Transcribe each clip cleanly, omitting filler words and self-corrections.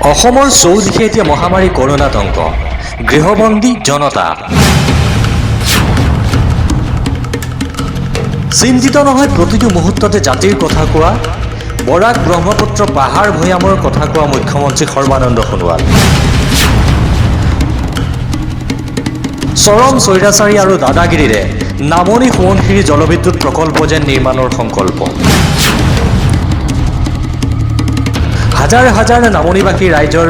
অসমৰ চৌদিশে এতিয়া মহামাৰী কৰোণাতংক গৃহবন্দী জনতা চিন্তিত নহয় প্ৰতিটো মুহূৰ্ততে জাতিৰ কথা কোৱা বৰাক ব্ৰহ্মপুত্ৰ পাহাৰ ভৈয়ামৰ কথা কোৱা মুখ্যমন্ত্ৰী সৰ্বানন্দ সোণোৱাল চৰম স্বৈৰাচাৰী আৰু দাদাগিৰিৰে নামনি সোৱণশিৰি জলবিদ্যুৎ প্ৰকল্প যেন নিৰ্মাণৰ সংকল্প হাজাৰ হাজাৰ নামনিবাসী ৰাইজৰ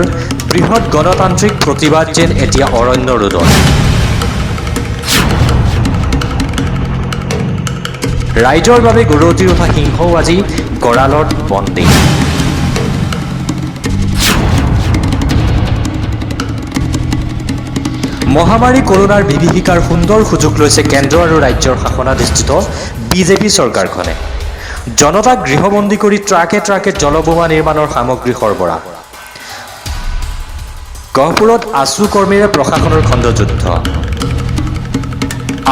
বৃহৎ গণতান্ত্ৰিক প্ৰতিবাদ যেন এতিয়া অৰণ্য ৰোধন ৰাইজৰ বাবে গৰুতি উঠা সিংহও আজি গঁড়ালত বন্দী মহামাৰী কৰোণাৰ বিভীষিকাৰ সুন্দৰ সুযোগ লৈছে কেন্দ্ৰ আৰু ৰাজ্যৰ শাসনাধিষ্ঠিত বিজেপি চৰকাৰখনে জনতাক গৃহবন্দী কৰি ট্ৰাকে ট্ৰাকে জলবোমা নিৰ্মাণৰ সামগ্ৰী সৰবৰাহ গহপুৰত আছু কৰ্মীৰে প্ৰশাসনৰ খণ্ডযুদ্ধ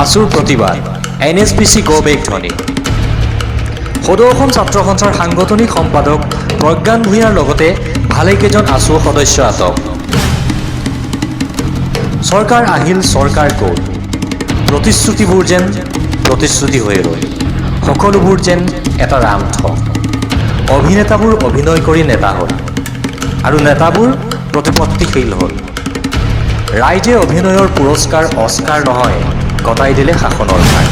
আছুৰ প্ৰতিবাদ NSPC গো বেক ধ্বনি সদৌ অসম ছাত্ৰ সন্থাৰ সাংগঠনিক সম্পাদক প্ৰজ্ঞান ভূঞাৰ লগতে ভালেকেইজন আছু সদস্য আটক চৰকাৰ আহিল চৰকাৰ গ'ল প্ৰতিশ্ৰুতিবোৰ যেন প্ৰতিশ্ৰুতি হৈ ৰ'ল সকলোবোৰ যেন এটা ৰামঠ অভিনেতাবোৰ অভিনয় কৰি নেতা হ'ল আৰু নেতাবোৰ প্ৰতিপত্তিশীল হ'ল ৰাইজে অভিনয়ৰ পুৰস্কাৰ অস্কাৰ নহয় গতাই দিলে শাসনৰ ভাৰ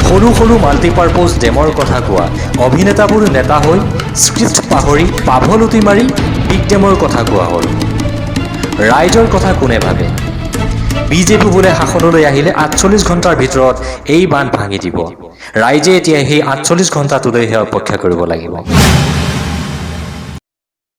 সৰু সৰু মাল্টিপাৰ্পজ ডেমৰ কথা কোৱা অভিনেতাবোৰ নেতা হৈ স্ক্ৰিপ্ট পাহৰি পাভলুটি মাৰি বিগ ডেমৰ কথা কোৱা হ'ল ৰাইজৰ কথা কোনে ভাবে বিজেপি বোলে শাসনলৈ আহিলে ৪৮ ঘণ্টাৰ ভিতৰত এই বান্ধ ভাঙি দিব ৰাইজে এতিয়া সেই ৪৮ ঘণ্টাটোলৈহে অপেক্ষা কৰিব লাগিব